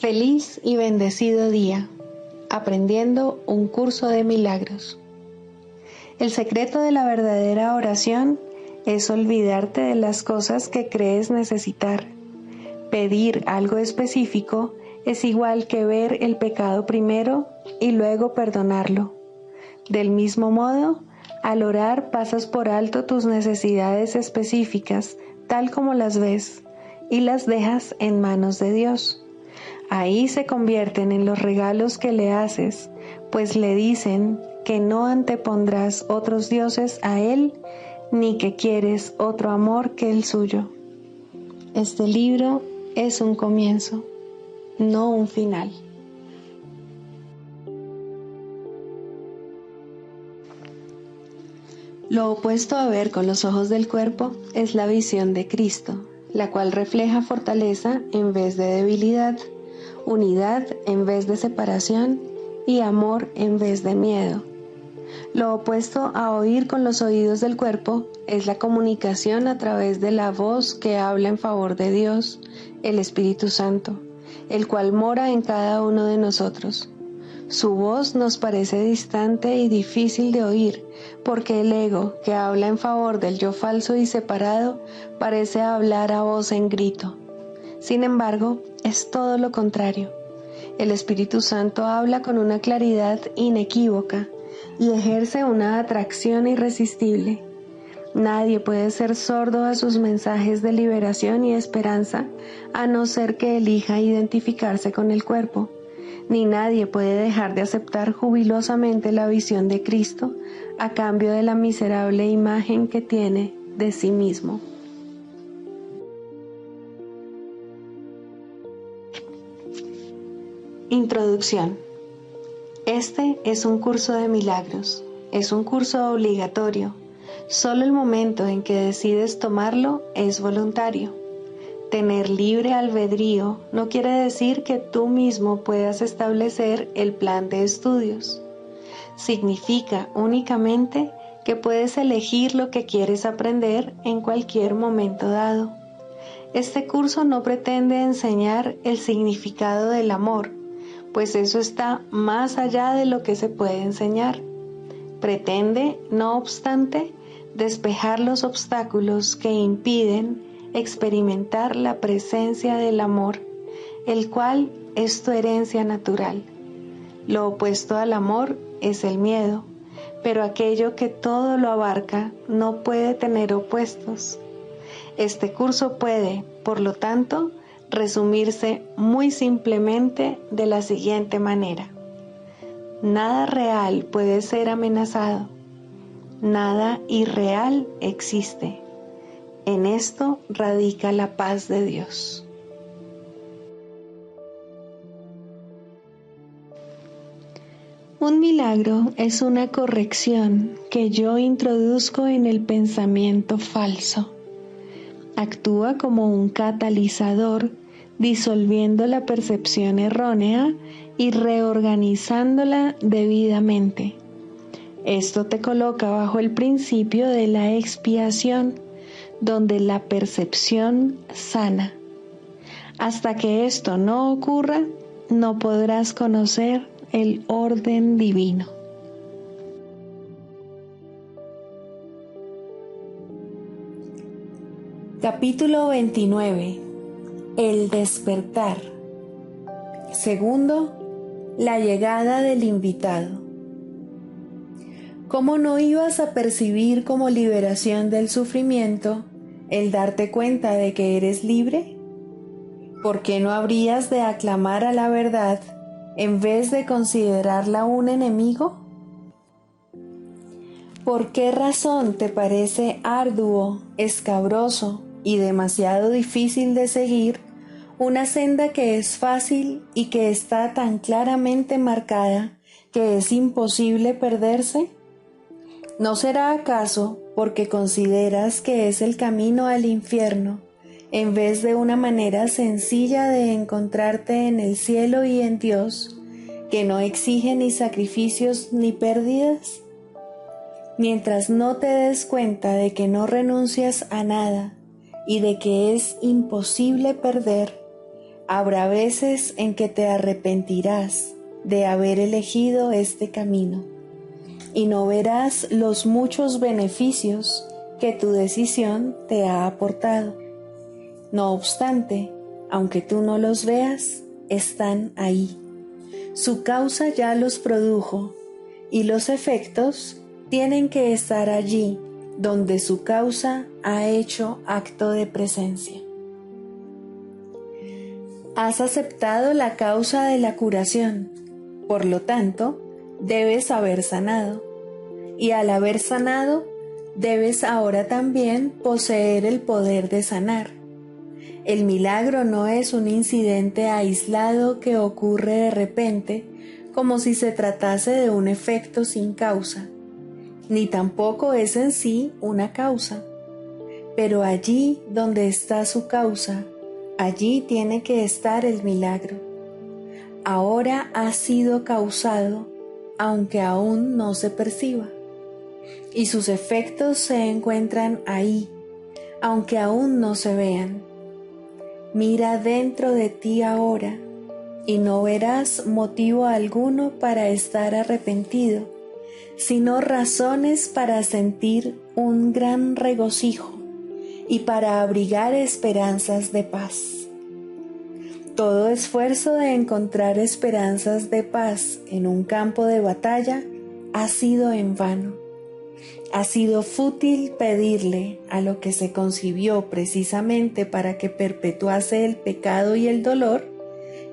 Feliz y bendecido día, aprendiendo un curso de milagros. El secreto de la verdadera oración es olvidarte de las cosas que crees necesitar. Pedir algo específico es igual que ver el pecado primero y luego perdonarlo. Del mismo modo, al orar pasas por alto tus necesidades específicas, tal como las ves, y las dejas en manos de Dios. Ahí se convierten en los regalos que le haces, pues le dicen que no antepondrás otros dioses a Él, ni que quieres otro amor que el suyo. Este libro es un comienzo, no un final. Lo opuesto a ver con los ojos del cuerpo es la visión de Cristo, la cual refleja fortaleza en vez de debilidad, unidad en vez de separación y amor en vez de miedo. Lo opuesto a oír con los oídos del cuerpo es la comunicación a través de la voz que habla en favor de Dios, el Espíritu Santo, el cual mora en cada uno de nosotros. Su voz nos parece distante y difícil de oír, porque el ego, que habla en favor del yo falso y separado, parece hablar a voz en grito. Sin embargo, es todo lo contrario. El Espíritu Santo habla con una claridad inequívoca y ejerce una atracción irresistible. Nadie puede ser sordo a sus mensajes de liberación y esperanza, a no ser que elija identificarse con el cuerpo. Ni nadie puede dejar de aceptar jubilosamente la visión de Cristo a cambio de la miserable imagen que tiene de sí mismo. Introducción. Este es un curso de milagros. Es un curso obligatorio. Solo el momento en que decides tomarlo es voluntario. Tener libre albedrío no quiere decir que tú mismo puedas establecer el plan de estudios. Significa únicamente que puedes elegir lo que quieres aprender en cualquier momento dado. Este curso no pretende enseñar el significado del amor, pues eso está más allá de lo que se puede enseñar. Pretende, no obstante, despejar los obstáculos que impiden experimentar la presencia del amor, el cual es tu herencia natural. Lo opuesto al amor es el miedo, pero aquello que todo lo abarca no puede tener opuestos. Este curso puede, por lo tanto, resumirse muy simplemente de la siguiente manera. Nada real puede ser amenazado. Nada irreal existe. En esto radica la paz de Dios. Un milagro es una corrección que yo introduzco en el pensamiento falso. Actúa como un catalizador, disolviendo la percepción errónea y reorganizándola debidamente. Esto te coloca bajo el principio de la expiación, donde la percepción sana. Hasta que esto no ocurra, no podrás conocer el orden divino. Capítulo 29. El despertar. Segundo, la llegada del invitado. ¿Cómo no ibas a percibir como liberación del sufrimiento el darte cuenta de que eres libre? ¿Por qué no habrías de aclamar a la verdad en vez de considerarla un enemigo? ¿Por qué razón te parece arduo, escabroso y demasiado difícil de seguir una senda que es fácil y que está tan claramente marcada que es imposible perderse? ¿No será acaso porque consideras que es el camino al infierno, en vez de una manera sencilla de encontrarte en el cielo y en Dios, que no exige ni sacrificios ni pérdidas? Mientras no te des cuenta de que no renuncias a nada y de que es imposible perder, Habrá veces en que te arrepentirás de haber elegido este camino y no verás los muchos beneficios que tu decisión te ha aportado. No obstante, aunque tú no los veas, están ahí. Su causa ya los produjo y los efectos tienen que estar allí donde su causa ha hecho acto de presencia. Has aceptado la causa de la curación, por lo tanto, debes haber sanado. Y al haber sanado, debes ahora también poseer el poder de sanar. El milagro no es un incidente aislado que ocurre de repente, como si se tratase de un efecto sin causa, ni tampoco es en sí una causa. Pero allí donde está su causa, allí tiene que estar el milagro. Ahora ha sido causado, aunque aún no se perciba. Y sus efectos se encuentran ahí, aunque aún no se vean. Mira dentro de ti ahora, y no verás motivo alguno para estar arrepentido, sino razones para sentir un gran regocijo y para abrigar esperanzas de paz. Todo esfuerzo de encontrar esperanzas de paz en un campo de batalla ha sido en vano. Ha sido fútil pedirle a lo que se concibió precisamente para que perpetuase el pecado y el dolor,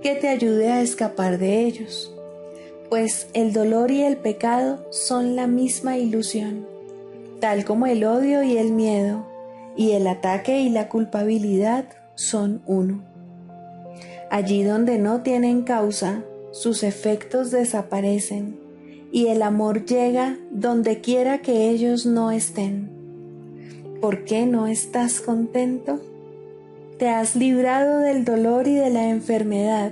que te ayude a escapar de ellos, pues el dolor y el pecado son la misma ilusión, tal como el odio y el miedo, y el ataque y la culpabilidad son uno. Allí donde no tienen causa, sus efectos desaparecen, y el amor llega donde quiera que ellos no estén. ¿Por qué no estás contento? Te has librado del dolor y de la enfermedad,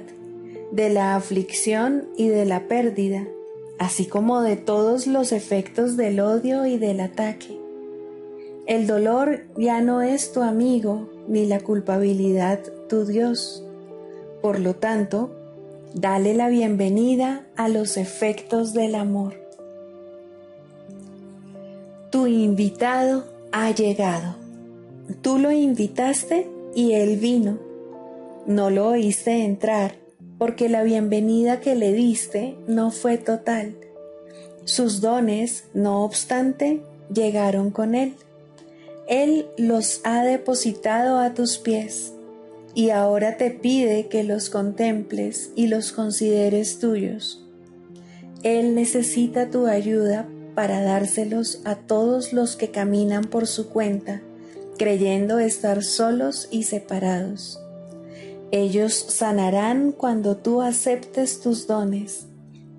de la aflicción y de la pérdida, así como de todos los efectos del odio y del ataque. El dolor ya no es tu amigo, ni la culpabilidad tu Dios. Por lo tanto, dale la bienvenida a los efectos del amor. Tu invitado ha llegado. Tú lo invitaste y él vino. No lo oíste entrar, porque la bienvenida que le diste no fue total. Sus dones, no obstante, llegaron con él. Él los ha depositado a tus pies. Y ahora te pide que los contemples y los consideres tuyos. Él necesita tu ayuda para dárselos a todos los que caminan por su cuenta, creyendo estar solos y separados. Ellos sanarán cuando tú aceptes tus dones,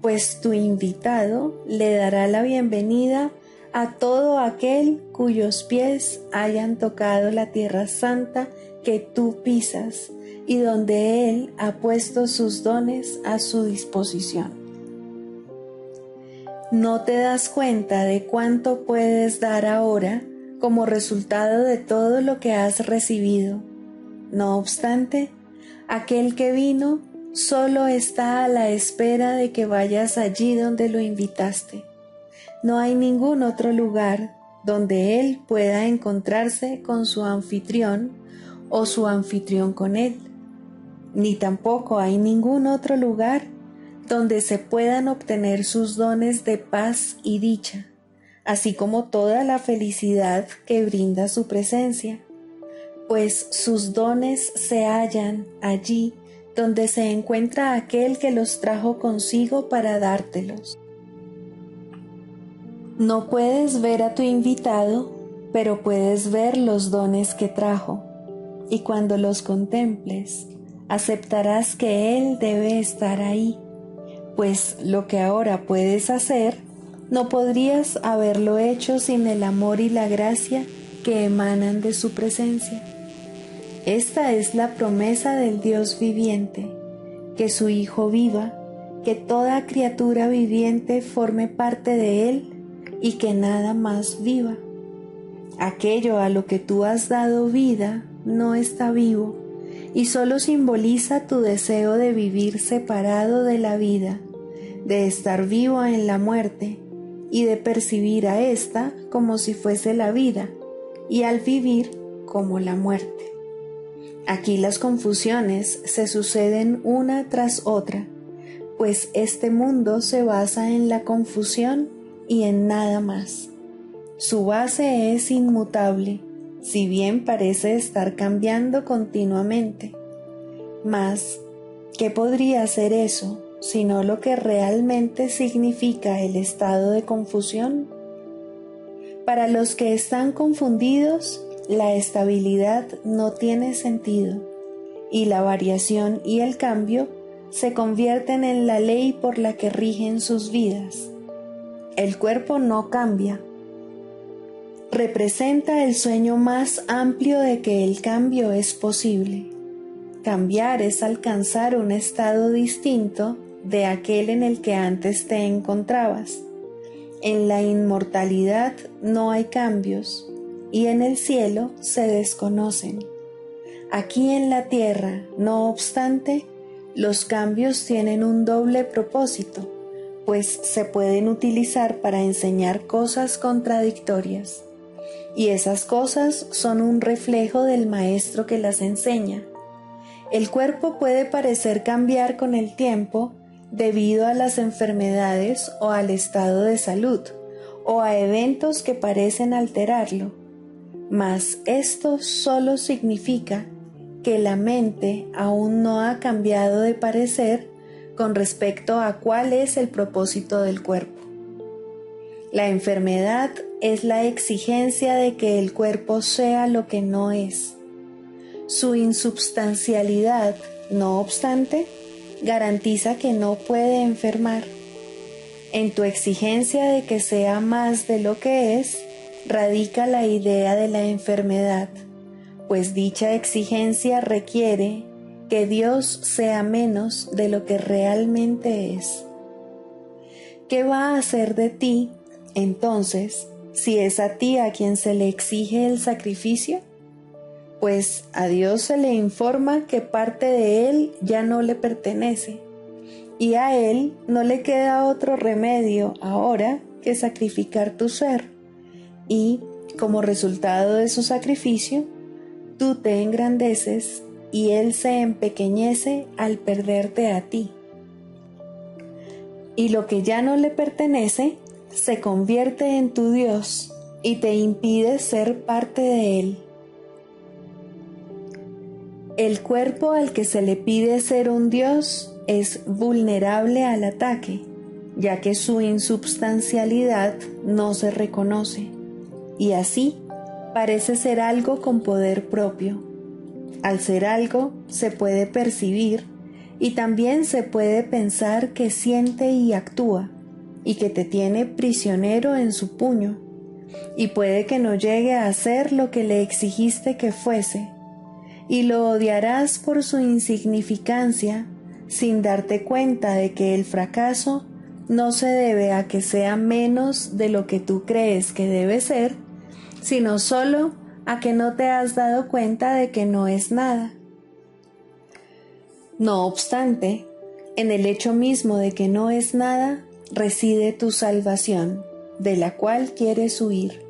pues tu invitado le dará la bienvenida a todo aquel cuyos pies hayan tocado la tierra santa que tú pisas y donde Él ha puesto sus dones a su disposición. ¿No te das cuenta de cuánto puedes dar ahora como resultado de todo lo que has recibido? No obstante, aquel que vino solo está a la espera de que vayas allí donde lo invitaste. No hay ningún otro lugar donde Él pueda encontrarse con su anfitrión o su anfitrión con él, ni tampoco hay ningún otro lugar donde se puedan obtener sus dones de paz y dicha, así como toda la felicidad que brinda su presencia, pues sus dones se hallan allí donde se encuentra aquel que los trajo consigo para dártelos. No puedes ver a tu invitado, pero puedes ver los dones que trajo. Y cuando los contemples, aceptarás que Él debe estar ahí, pues lo que ahora puedes hacer, no podrías haberlo hecho sin el amor y la gracia que emanan de su presencia. Esta es la promesa del Dios viviente, que su Hijo viva, que toda criatura viviente forme parte de Él y que nada más viva. Aquello a lo que tú has dado vida no está vivo, y solo simboliza tu deseo de vivir separado de la vida, de estar vivo en la muerte y de percibir a ésta como si fuese la vida y al vivir como la muerte. Aquí las confusiones se suceden una tras otra, pues este mundo se basa en la confusión y en nada más. Su base es inmutable, si bien parece estar cambiando continuamente. Mas, ¿qué podría ser eso, sino lo que realmente significa el estado de confusión? Para los que están confundidos, la estabilidad no tiene sentido, y la variación y el cambio se convierten en la ley por la que rigen sus vidas. El cuerpo no cambia. Representa el sueño más amplio de que el cambio es posible. Cambiar es alcanzar un estado distinto de aquel en el que antes te encontrabas. En la inmortalidad no hay cambios y en el cielo se desconocen. Aquí en la tierra, no obstante, los cambios tienen un doble propósito, pues se pueden utilizar para enseñar cosas contradictorias. Y esas cosas son un reflejo del maestro que las enseña. El cuerpo puede parecer cambiar con el tiempo debido a las enfermedades o al estado de salud, o a eventos que parecen alterarlo. Mas esto solo significa que la mente aún no ha cambiado de parecer con respecto a cuál es el propósito del cuerpo. La enfermedad es la exigencia de que el cuerpo sea lo que no es. Su insubstancialidad, no obstante, garantiza que no puede enfermar. En tu exigencia de que sea más de lo que es, radica la idea de la enfermedad, pues dicha exigencia requiere que Dios sea menos de lo que realmente es. ¿Qué va a hacer de ti, entonces, si es a ti a quien se le exige el sacrificio? Pues a Dios se le informa que parte de él ya no le pertenece, y a él no le queda otro remedio ahora que sacrificar tu ser, y, como resultado de su sacrificio, tú te engrandeces y él se empequeñece al perderte a ti. Y lo que ya no le pertenece se convierte en tu Dios y te impide ser parte de él. El cuerpo al que se le pide ser un Dios es vulnerable al ataque, ya que su insubstancialidad no se reconoce, y así parece ser algo con poder propio. Al ser algo, se puede percibir y también se puede pensar que siente y actúa, y que te tiene prisionero en su puño, y puede que no llegue a ser lo que le exigiste que fuese, y lo odiarás por su insignificancia, sin darte cuenta de que el fracaso no se debe a que sea menos de lo que tú crees que debe ser, sino solo a que no te has dado cuenta de que no es nada. No obstante, en el hecho mismo de que no es nada, reside tu salvación, de la cual quieres huir.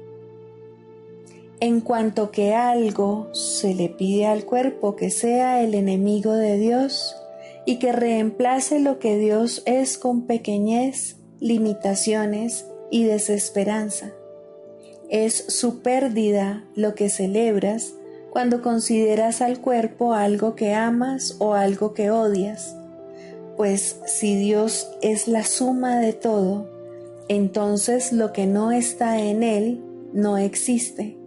En cuanto que algo se le pide al cuerpo que sea el enemigo de Dios y que reemplace lo que Dios es con pequeñez, limitaciones y desesperanza. Es su pérdida lo que celebras cuando consideras al cuerpo algo que amas o algo que odias, pues si Dios es la suma de todo, entonces lo que no está en él no existe,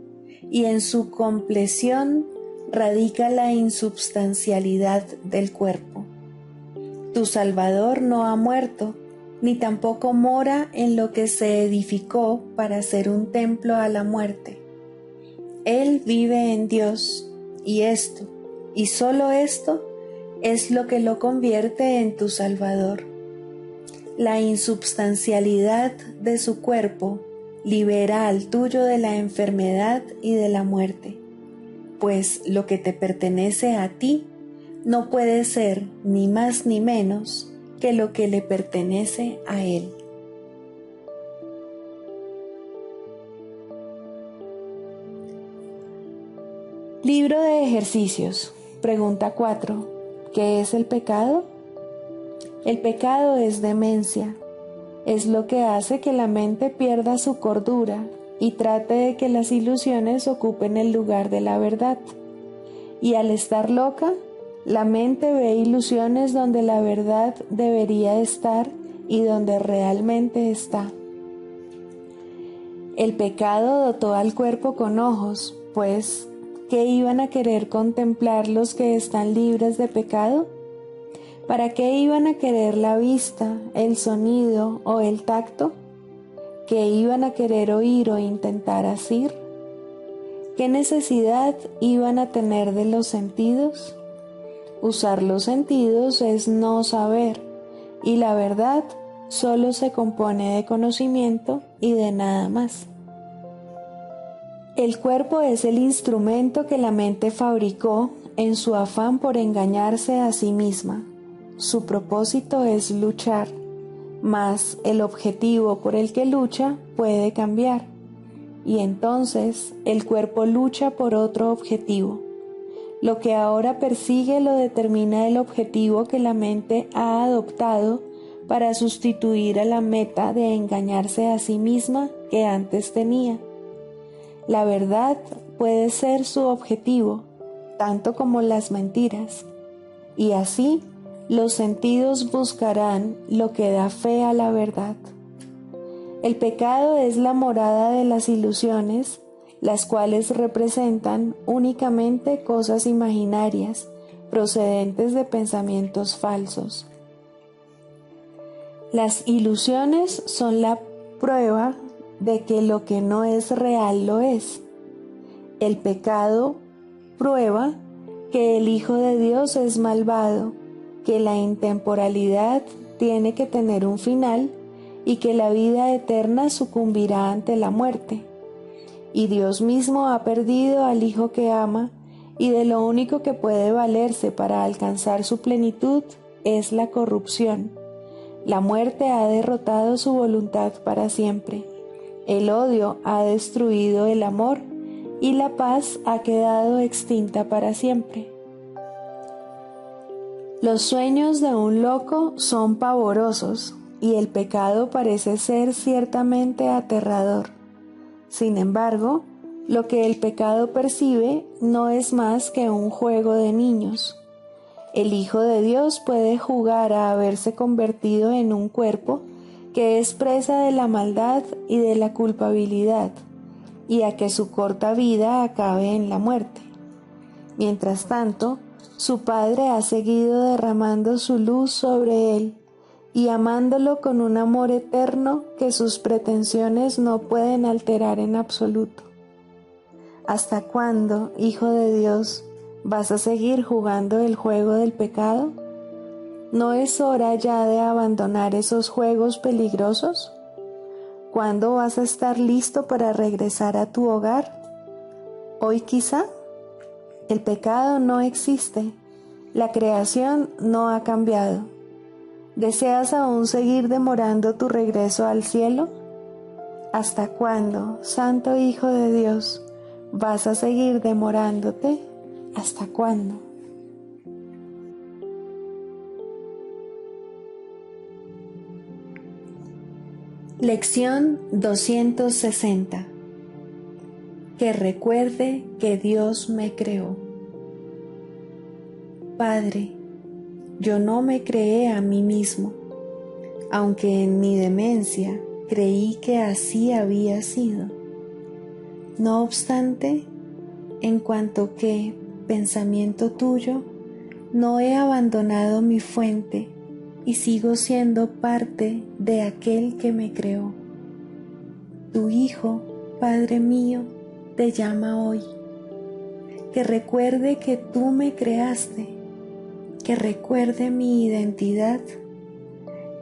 y en su compleción radica la insubstancialidad del cuerpo. Tu Salvador no ha muerto, ni tampoco mora en lo que se edificó para ser un templo a la muerte. Él vive en Dios, y esto, y solo esto, es lo que lo convierte en tu Salvador. La insubstancialidad de su cuerpo libera al tuyo de la enfermedad y de la muerte, pues lo que te pertenece a ti no puede ser ni más ni menos que lo que le pertenece a él. Libro de ejercicios. Pregunta 4. ¿Qué es el pecado? El pecado es demencia. Es lo que hace que la mente pierda su cordura y trate de que las ilusiones ocupen el lugar de la verdad. Y al estar loca, la mente ve ilusiones donde la verdad debería estar y donde realmente está. El pecado dotó al cuerpo con ojos, pues, ¿qué iban a querer contemplar los que están libres de pecado? ¿Para qué iban a querer la vista, el sonido o el tacto? ¿Qué iban a querer oír o intentar asir? ¿Qué necesidad iban a tener de los sentidos? Usar los sentidos es no saber, y la verdad solo se compone de conocimiento y de nada más. El cuerpo es el instrumento que la mente fabricó en su afán por engañarse a sí misma. Su propósito es luchar, mas el objetivo por el que lucha puede cambiar, y entonces el cuerpo lucha por otro objetivo. Lo que ahora persigue lo determina el objetivo que la mente ha adoptado para sustituir a la meta de engañarse a sí misma que antes tenía. La verdad puede ser su objetivo, tanto como las mentiras, y así los sentidos buscarán lo que da fe a la verdad. El pecado es la morada de las ilusiones, las cuales representan únicamente cosas imaginarias, procedentes de pensamientos falsos. Las ilusiones son la prueba de que lo que no es real lo es. El pecado prueba que el Hijo de Dios es malvado, que la intemporalidad tiene que tener un final y que la vida eterna sucumbirá ante la muerte. Y Dios mismo ha perdido al Hijo que ama, y de lo único que puede valerse para alcanzar su plenitud es la corrupción. La muerte ha derrotado su voluntad para siempre. El odio ha destruido el amor y la paz ha quedado extinta para siempre. Los sueños de un loco son pavorosos y el pecado parece ser ciertamente aterrador. Sin embargo, lo que el pecado percibe no es más que un juego de niños. El Hijo de Dios puede jugar a haberse convertido en un cuerpo que es presa de la maldad y de la culpabilidad, y a que su corta vida acabe en la muerte. Mientras tanto, su Padre ha seguido derramando su luz sobre él y amándolo con un amor eterno que sus pretensiones no pueden alterar en absoluto. ¿Hasta cuándo, Hijo de Dios, vas a seguir jugando el juego del pecado? ¿No es hora ya de abandonar esos juegos peligrosos? ¿Cuándo vas a estar listo para regresar a tu hogar? ¿Hoy quizá? El pecado no existe, la creación no ha cambiado. ¿Deseas aún seguir demorando tu regreso al cielo? ¿Hasta cuándo, Santo Hijo de Dios, vas a seguir demorándote? ¿Hasta cuándo? Lección 260. Que recuerde que Dios me creó. Padre, yo no me creé a mí mismo, aunque en mi demencia creí que así había sido. No obstante, en cuanto que, pensamiento tuyo, no he abandonado mi fuente y sigo siendo parte de aquel que me creó. Tu Hijo, Padre mío, te llama hoy. Que recuerde que tú me creaste, que recuerde mi identidad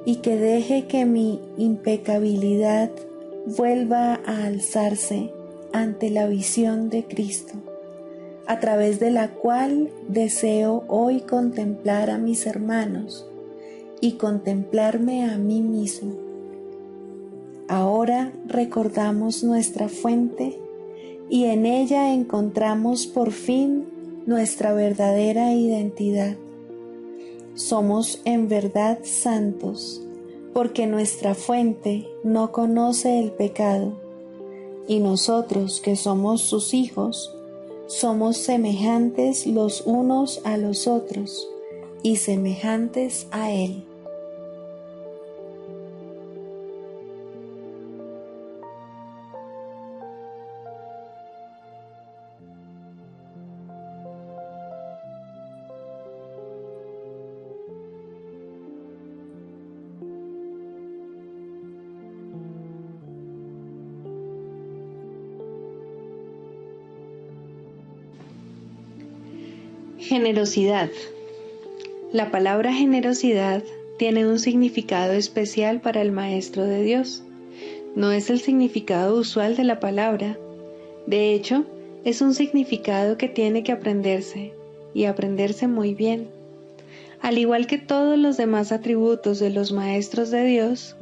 y que deje que mi impecabilidad vuelva a alzarse ante la visión de Cristo, a través de la cual deseo hoy contemplar a mis hermanos y contemplarme a mí mismo. Ahora recordamos nuestra fuente y en ella encontramos por fin nuestra verdadera identidad. Somos en verdad santos, porque nuestra fuente no conoce el pecado, y nosotros que somos sus hijos, somos semejantes los unos a los otros y semejantes a Él. Generosidad. La palabra generosidad tiene un significado especial para el Maestro de Dios. No es el significado usual de la palabra. De hecho, es un significado que tiene que aprenderse, y aprenderse muy bien. Al igual que todos los demás atributos de los Maestros de Dios,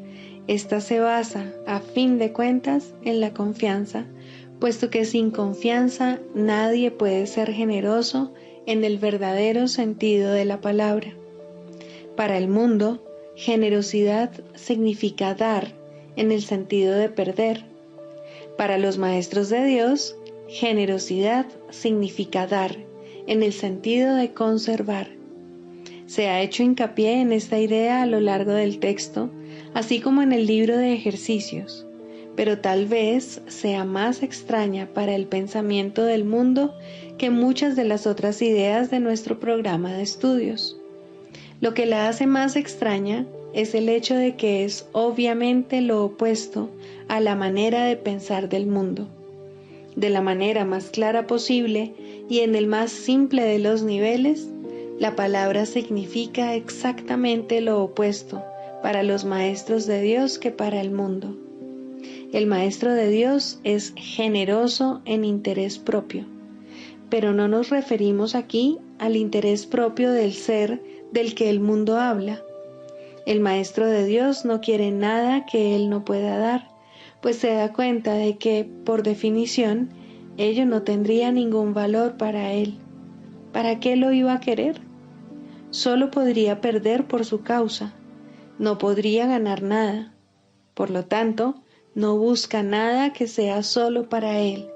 esta se basa, a fin de cuentas, en la confianza, puesto que sin confianza nadie puede ser generoso en el verdadero sentido de la palabra. Para el mundo, generosidad significa dar en el sentido de perder. Para los Maestros de Dios, generosidad significa dar en el sentido de conservar. Se ha hecho hincapié en esta idea a lo largo del texto, así como en el libro de ejercicios, pero tal vez sea más extraña para el pensamiento del mundo que muchas de las otras ideas de nuestro programa de estudios. Lo que la hace más extraña es el hecho de que es obviamente lo opuesto a la manera de pensar del mundo. De la manera más clara posible y en el más simple de los niveles, la palabra significa exactamente lo opuesto para los Maestros de Dios que para el mundo. El Maestro de Dios es generoso en interés propio, pero no nos referimos aquí al interés propio del ser del que el mundo habla. El Maestro de Dios no quiere nada que Él no pueda dar, pues se da cuenta de que, por definición, ello no tendría ningún valor para Él. ¿Para qué lo iba a querer? Solo podría perder por su causa, no podría ganar nada. Por lo tanto, no busca nada que sea solo para Él,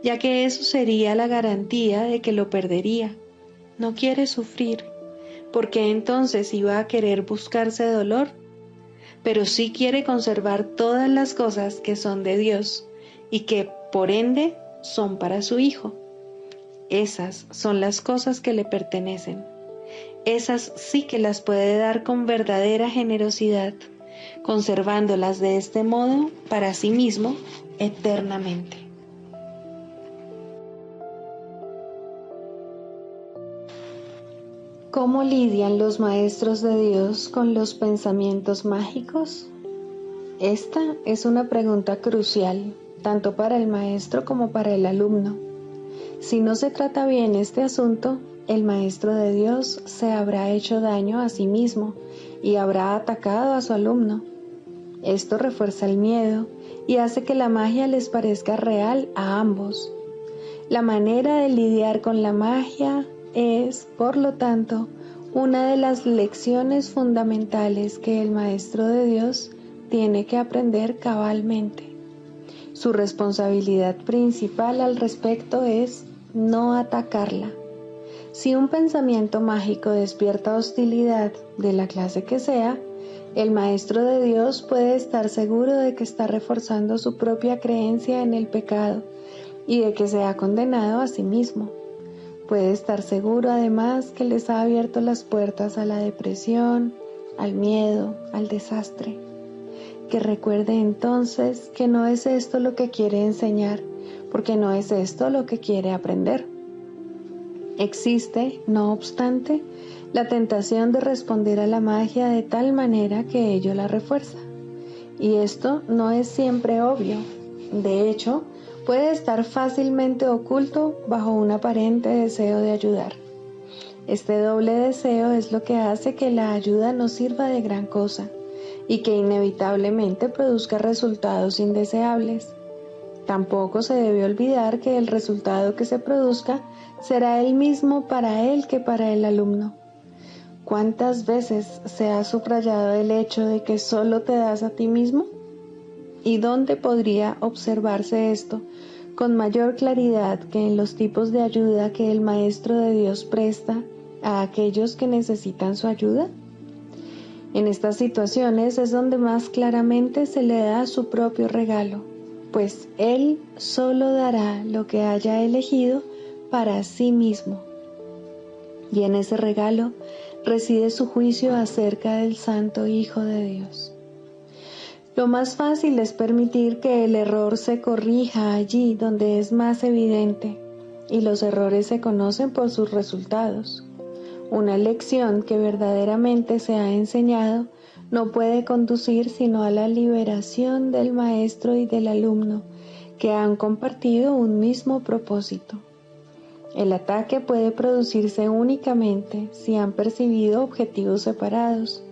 ya que eso sería la garantía de que lo perdería. No quiere sufrir, porque entonces iba a querer buscarse dolor, pero sí quiere conservar todas las cosas que son de Dios y que, por ende, son para su Hijo. Esas son las cosas que le pertenecen. Esas sí que las puede dar con verdadera generosidad, conservándolas de este modo para sí mismo eternamente. ¿Cómo lidian los Maestros de Dios con los pensamientos mágicos? Esta es una pregunta crucial, tanto para el maestro como para el alumno. Si no se trata bien este asunto, el Maestro de Dios se habrá hecho daño a sí mismo y habrá atacado a su alumno. Esto refuerza el miedo y hace que la magia les parezca real a ambos. La manera de lidiar con la magia es, por lo tanto, una de las lecciones fundamentales que el Maestro de Dios tiene que aprender cabalmente. Su responsabilidad principal al respecto es no atacarla. Si un pensamiento mágico despierta hostilidad, de la clase que sea, el Maestro de Dios puede estar seguro de que está reforzando su propia creencia en el pecado y de que se ha condenado a sí mismo. Puede estar seguro además que les ha abierto las puertas a la depresión, al miedo, al desastre. Que recuerde entonces que no es esto lo que quiere enseñar, porque no es esto lo que quiere aprender. Existe, no obstante, la tentación de responder a la magia de tal manera que ello la refuerza. Y esto no es siempre obvio. De hecho, puede estar fácilmente oculto bajo un aparente deseo de ayudar. Este doble deseo es lo que hace que la ayuda no sirva de gran cosa y que inevitablemente produzca resultados indeseables. Tampoco se debe olvidar que el resultado que se produzca será el mismo para él que para el alumno. ¿Cuántas veces se ha subrayado el hecho de que solo te das a ti mismo? ¿Y dónde podría observarse esto con mayor claridad que en los tipos de ayuda que el Maestro de Dios presta a aquellos que necesitan su ayuda? En estas situaciones es donde más claramente se le da su propio regalo, pues Él solo dará lo que haya elegido para sí mismo. Y en ese regalo reside su juicio acerca del Santo Hijo de Dios. Lo más fácil es permitir que el error se corrija allí donde es más evidente, y los errores se conocen por sus resultados. Una lección que verdaderamente se ha enseñado no puede conducir sino a la liberación del maestro y del alumno, que han compartido un mismo propósito. El ataque puede producirse únicamente si han percibido objetivos separados,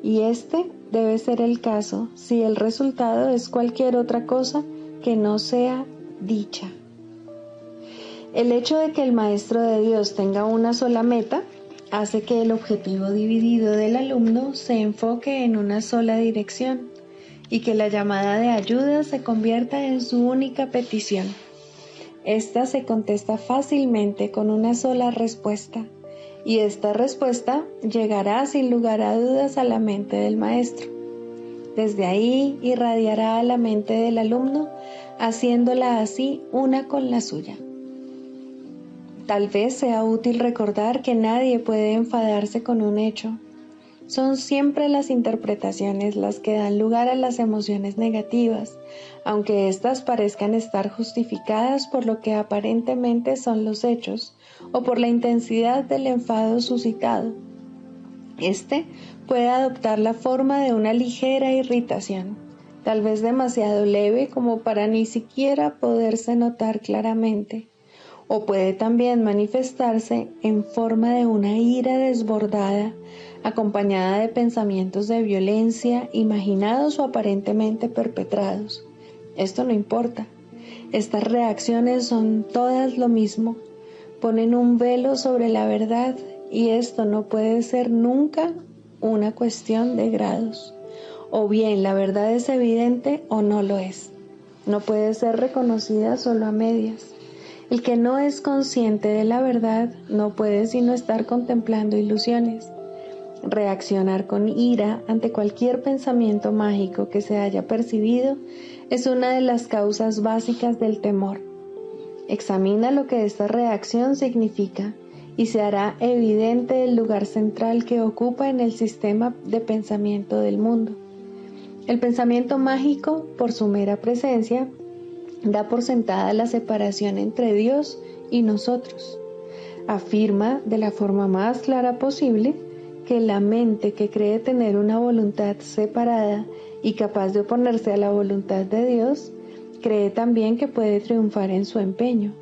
y este debe ser el caso si el resultado es cualquier otra cosa que no sea dicha. El hecho de que el Maestro de Dios tenga una sola meta hace que el objetivo dividido del alumno se enfoque en una sola dirección y que la llamada de ayuda se convierta en su única petición. Esta se contesta fácilmente con una sola respuesta, y esta respuesta llegará sin lugar a dudas a la mente del maestro. Desde ahí irradiará a la mente del alumno, haciéndola así una con la suya. Tal vez sea útil recordar que nadie puede enfadarse con un hecho. Son siempre las interpretaciones las que dan lugar a las emociones negativas, aunque éstas parezcan estar justificadas por lo que aparentemente son los hechos o por la intensidad del enfado suscitado. Este puede adoptar la forma de una ligera irritación, tal vez demasiado leve como para ni siquiera poderse notar claramente, o puede también manifestarse en forma de una ira desbordada, acompañada de pensamientos de violencia imaginados o aparentemente perpetrados. Esto no importa. Estas reacciones son todas lo mismo. Ponen un velo sobre la verdad y esto no puede ser nunca una cuestión de grados. O bien la verdad es evidente o no lo es. No puede ser reconocida solo a medias. El que no es consciente de la verdad no puede sino estar contemplando ilusiones. Reaccionar con ira ante cualquier pensamiento mágico que se haya percibido es una de las causas básicas del temor. Examina lo que esta reacción significa y se hará evidente el lugar central que ocupa en el sistema de pensamiento del mundo. El pensamiento mágico, por su mera presencia, da por sentada la separación entre Dios y nosotros. Afirma de la forma más clara posible que la mente que cree tener una voluntad separada y capaz de oponerse a la voluntad de Dios, cree también que puede triunfar en su empeño.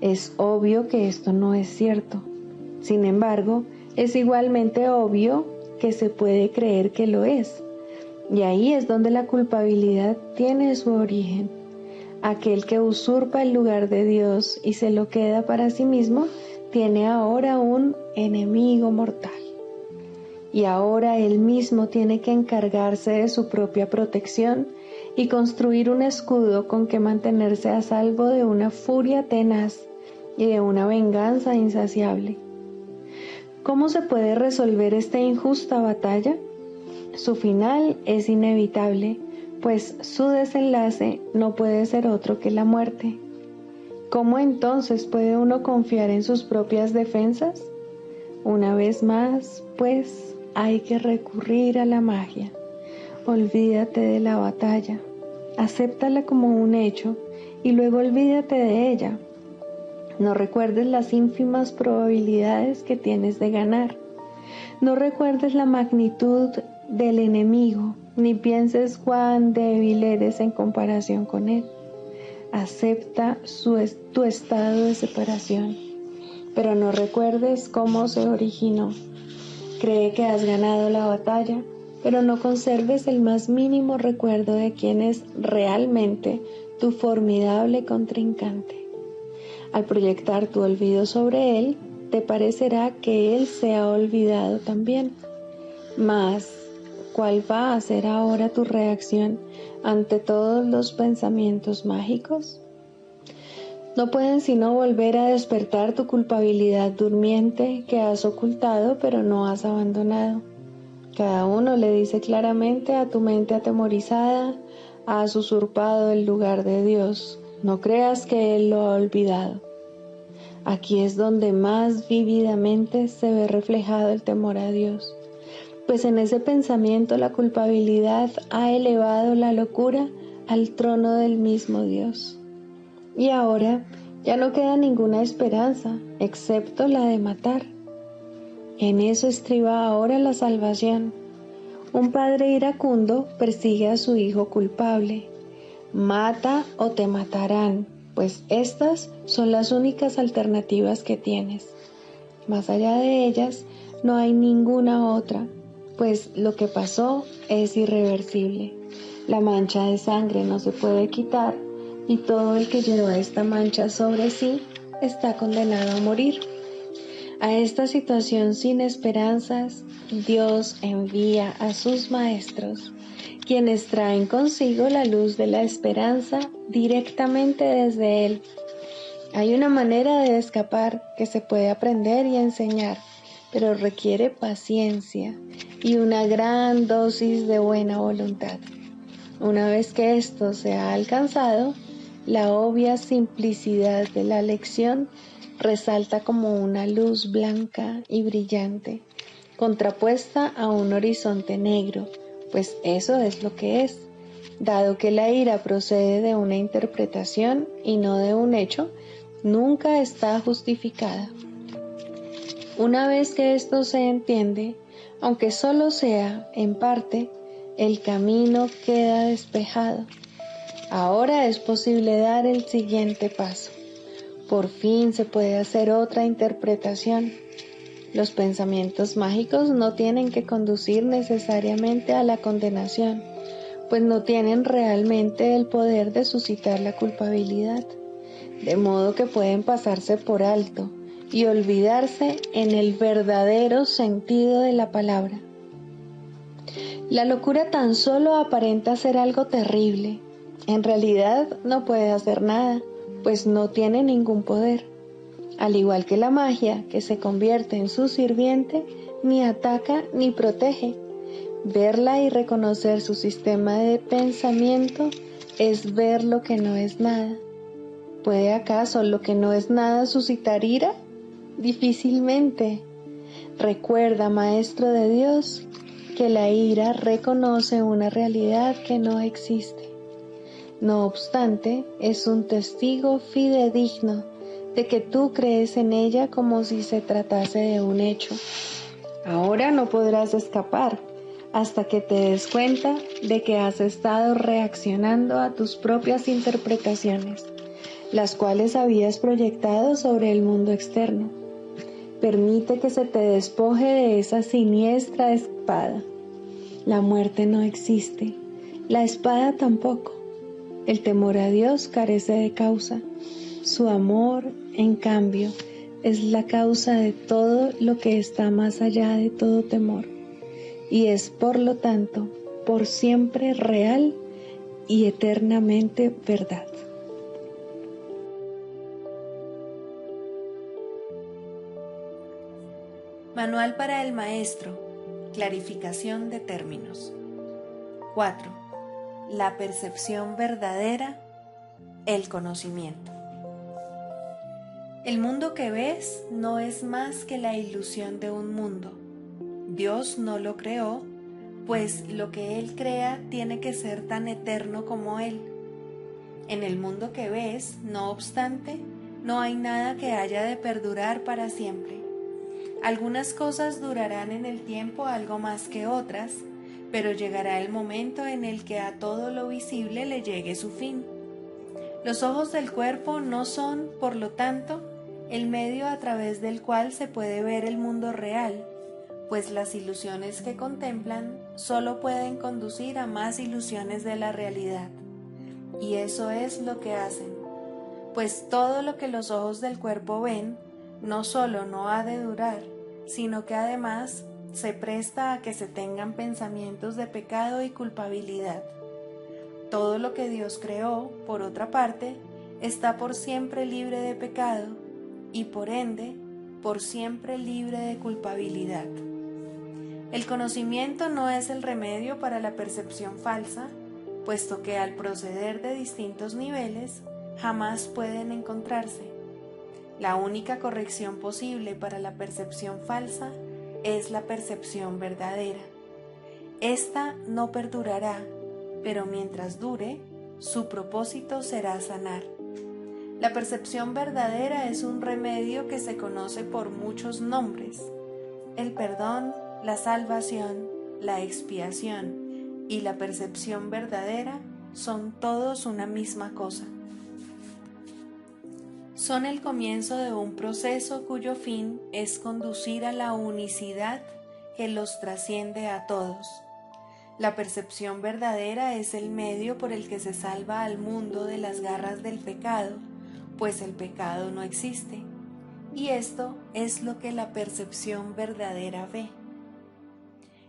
Es obvio que esto no es cierto. Sin embargo, es igualmente obvio que se puede creer que lo es. Y ahí es donde la culpabilidad tiene su origen. Aquel que usurpa el lugar de Dios y se lo queda para sí mismo, tiene ahora un enemigo mortal. Y ahora él mismo tiene que encargarse de su propia protección y construir un escudo con que mantenerse a salvo de una furia tenaz y de una venganza insaciable. ¿Cómo se puede resolver esta injusta batalla? Su final es inevitable, pues su desenlace no puede ser otro que la muerte. ¿Cómo entonces puede uno confiar en sus propias defensas? Una vez más, pues, hay que recurrir a la magia. Olvídate de la batalla, acéptala como un hecho y luego olvídate de ella. No recuerdes las ínfimas probabilidades que tienes de ganar. No recuerdes la magnitud del enemigo, ni pienses cuán débil eres en comparación con él. Acepta tu estado de separación, pero no recuerdes cómo se originó. Cree que has ganado la batalla, pero no conserves el más mínimo recuerdo de quién es realmente tu formidable contrincante. Al proyectar tu olvido sobre él, te parecerá que él se ha olvidado también. Mas, ¿cuál va a ser ahora tu reacción ante todos los pensamientos mágicos? No pueden sino volver a despertar tu culpabilidad durmiente que has ocultado pero no has abandonado. Cada uno le dice claramente a tu mente atemorizada: has usurpado el lugar de Dios, no creas que Él lo ha olvidado. Aquí es donde más vívidamente se ve reflejado el temor a Dios, pues en ese pensamiento la culpabilidad ha elevado la locura al trono del mismo Dios. Y ahora ya no queda ninguna esperanza, excepto la de matar. En eso estriba ahora la salvación. Un padre iracundo persigue a su hijo culpable. Mata o te matarán, pues estas son las únicas alternativas que tienes. Más allá de ellas no hay ninguna otra, pues lo que pasó es irreversible. La mancha de sangre no se puede quitar, y todo el que lleva esta mancha sobre sí está condenado a morir. A esta situación sin esperanzas, Dios envía a sus maestros, quienes traen consigo la luz de la esperanza directamente desde Él. Hay una manera de escapar que se puede aprender y enseñar, pero requiere paciencia y una gran dosis de buena voluntad. Una vez que esto se ha alcanzado, la obvia simplicidad de la lección resalta como una luz blanca y brillante, contrapuesta a un horizonte negro, pues eso es lo que es. Dado que la ira procede de una interpretación y no de un hecho, nunca está justificada. Una vez que esto se entiende, aunque solo sea en parte, el camino queda despejado. Ahora es posible dar el siguiente paso. Por fin se puede hacer otra interpretación. Los pensamientos mágicos no tienen que conducir necesariamente a la condenación, pues no tienen realmente el poder de suscitar la culpabilidad, de modo que pueden pasarse por alto y olvidarse en el verdadero sentido de la palabra. La locura tan solo aparenta ser algo terrible. En realidad no puede hacer nada, pues no tiene ningún poder. Al igual que la magia, que se convierte en su sirviente, ni ataca ni protege. Verla y reconocer su sistema de pensamiento es ver lo que no es nada. ¿Puede acaso lo que no es nada suscitar ira? Difícilmente. Recuerda, Maestro de Dios, que la ira reconoce una realidad que no existe. No obstante, es un testigo fidedigno de que tú crees en ella como si se tratase de un hecho. Ahora no podrás escapar hasta que te des cuenta de que has estado reaccionando a tus propias interpretaciones, las cuales habías proyectado sobre el mundo externo. Permite que se te despoje de esa siniestra espada. La muerte no existe, la espada tampoco. El temor a Dios carece de causa. Su amor, en cambio, es la causa de todo lo que está más allá de todo temor, y es por lo tanto por siempre real y eternamente verdad. Manual para el maestro. Clarificación de términos. 4. La percepción verdadera, el conocimiento. El mundo que ves no es más que la ilusión de un mundo. Dios no lo creó, pues lo que Él crea tiene que ser tan eterno como Él. En el mundo que ves, no obstante, no hay nada que haya de perdurar para siempre. Algunas cosas durarán en el tiempo algo más que otras, pero llegará el momento en el que a todo lo visible le llegue su fin. Los ojos del cuerpo no son, por lo tanto, el medio a través del cual se puede ver el mundo real, pues las ilusiones que contemplan solo pueden conducir a más ilusiones de la realidad. Y eso es lo que hacen, pues todo lo que los ojos del cuerpo ven no solo no ha de durar, sino que además se presta a que se tengan pensamientos de pecado y culpabilidad. Todo lo que Dios creó, por otra parte, está por siempre libre de pecado y por ende, por siempre libre de culpabilidad. El conocimiento no es el remedio para la percepción falsa, puesto que al proceder de distintos niveles, jamás pueden encontrarse. La única corrección posible para la percepción falsa es la percepción verdadera. Esta no perdurará, pero mientras dure, su propósito será sanar. La percepción verdadera es un remedio que se conoce por muchos nombres: el perdón, la salvación, la expiación y la percepción verdadera son todos una misma cosa. Son el comienzo de un proceso cuyo fin es conducir a la unicidad que los trasciende a todos. La percepción verdadera es el medio por el que se salva al mundo de las garras del pecado, pues el pecado no existe, y esto es lo que la percepción verdadera ve.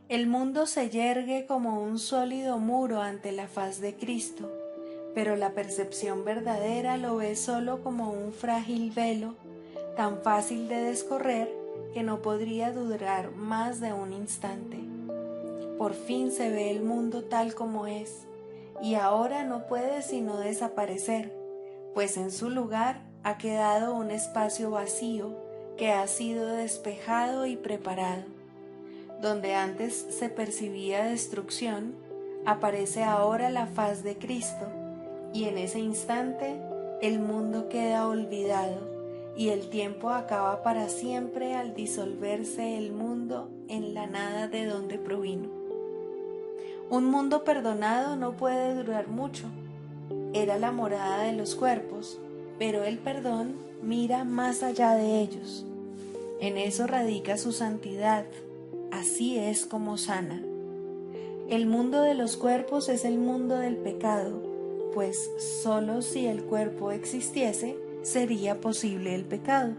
El mundo se yergue como un sólido muro ante la faz de Cristo, pero la percepción verdadera lo ve solo como un frágil velo, tan fácil de descorrer que no podría durar más de un instante. Por fin se ve el mundo tal como es, y ahora no puede sino desaparecer, pues en su lugar ha quedado un espacio vacío que ha sido despejado y preparado. Donde antes se percibía destrucción, aparece ahora la faz de Cristo, y en ese instante el mundo queda olvidado y el tiempo acaba para siempre al disolverse el mundo en la nada de donde provino. Un mundo perdonado no puede durar mucho. Era la morada de los cuerpos, pero el perdón mira más allá de ellos. En eso radica su santidad. Así es como sana. El mundo de los cuerpos es el mundo del pecado, pues solo si el cuerpo existiese, sería posible el pecado.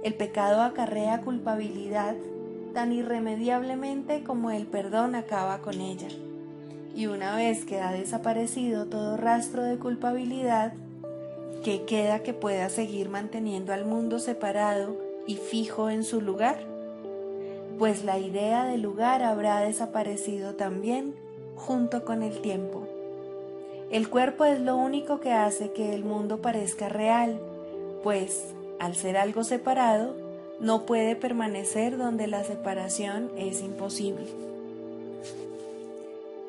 El pecado acarrea culpabilidad tan irremediablemente como el perdón acaba con ella. Y una vez que ha desaparecido todo rastro de culpabilidad, ¿qué queda que pueda seguir manteniendo al mundo separado y fijo en su lugar? Pues la idea de lugar habrá desaparecido también junto con el tiempo. El cuerpo es lo único que hace que el mundo parezca real, pues, al ser algo separado, no puede permanecer donde la separación es imposible.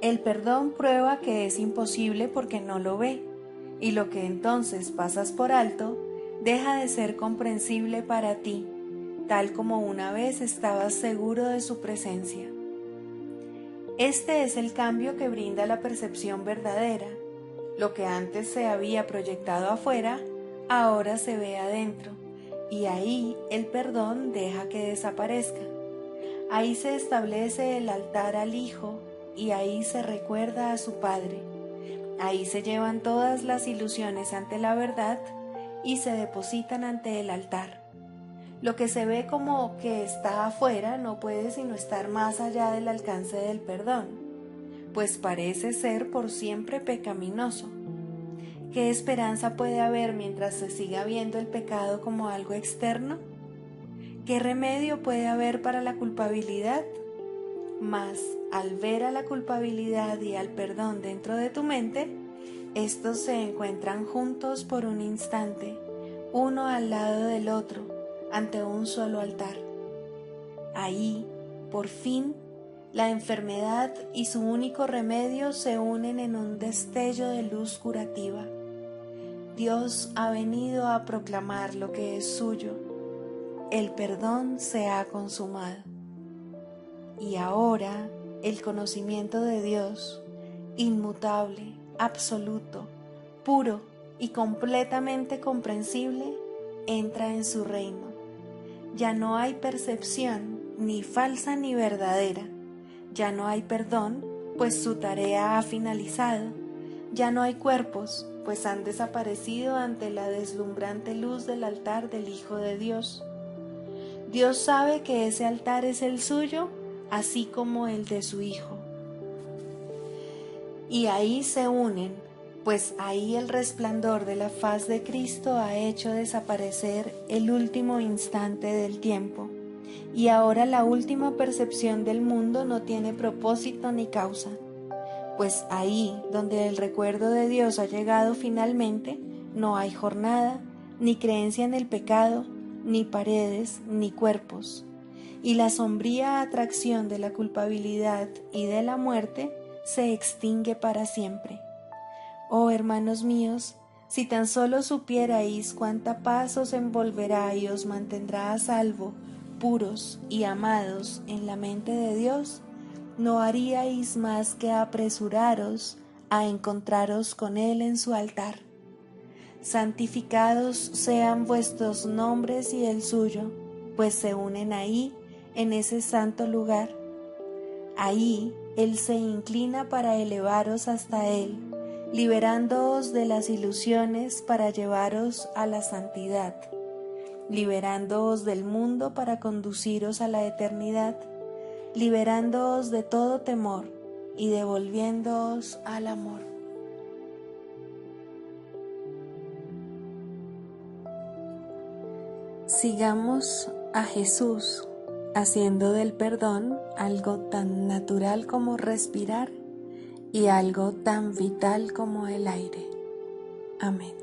El perdón prueba que es imposible porque no lo ve, y lo que entonces pasas por alto deja de ser comprensible para ti, tal como una vez estabas seguro de su presencia. Este es el cambio que brinda la percepción verdadera. Lo que antes se había proyectado afuera, ahora se ve adentro, y ahí el perdón deja que desaparezca. Ahí se establece el altar al Hijo, y ahí se recuerda a su Padre. Ahí se llevan todas las ilusiones ante la verdad y se depositan ante el altar. Lo que se ve como que está afuera no puede sino estar más allá del alcance del perdón, pues parece ser por siempre pecaminoso. ¿Qué esperanza puede haber mientras se siga viendo el pecado como algo externo? ¿Qué remedio puede haber para la culpabilidad? Mas, al ver a la culpabilidad y al perdón dentro de tu mente, estos se encuentran juntos por un instante, uno al lado del otro, ante un solo altar. Ahí, por fin, la enfermedad y su único remedio se unen en un destello de luz curativa. Dios ha venido a proclamar lo que es suyo. El perdón se ha consumado. Y ahora el conocimiento de Dios, inmutable, absoluto, puro, y completamente comprensible, entra en su reino. Ya no hay percepción, ni falsa ni verdadera. Ya no hay perdón, pues su tarea ha finalizado. Ya no hay cuerpos, pues han desaparecido ante la deslumbrante luz del altar del Hijo de Dios. Dios sabe que ese altar es el suyo, así como el de su Hijo. Y ahí se unen, pues ahí el resplandor de la faz de Cristo ha hecho desaparecer el último instante del tiempo, y ahora la última percepción del mundo no tiene propósito ni causa, pues ahí donde el recuerdo de Dios ha llegado finalmente, no hay jornada, ni creencia en el pecado, ni paredes, ni cuerpos, y la sombría atracción de la culpabilidad y de la muerte se extingue para siempre. Oh hermanos míos, si tan solo supierais cuánta paz os envolverá y os mantendrá a salvo, puros y amados en la mente de Dios, no haríais más que apresuraros a encontraros con Él en su altar. Santificados sean vuestros nombres y el suyo, pues se unen ahí, en ese santo lugar. Ahí Él se inclina para elevaros hasta Él, liberándoos de las ilusiones para llevaros a la santidad, liberándoos del mundo para conduciros a la eternidad, liberándoos de todo temor y devolviéndoos al amor. Sigamos a Jesús, haciendo del perdón algo tan natural como respirar y algo tan vital como el aire. Amén.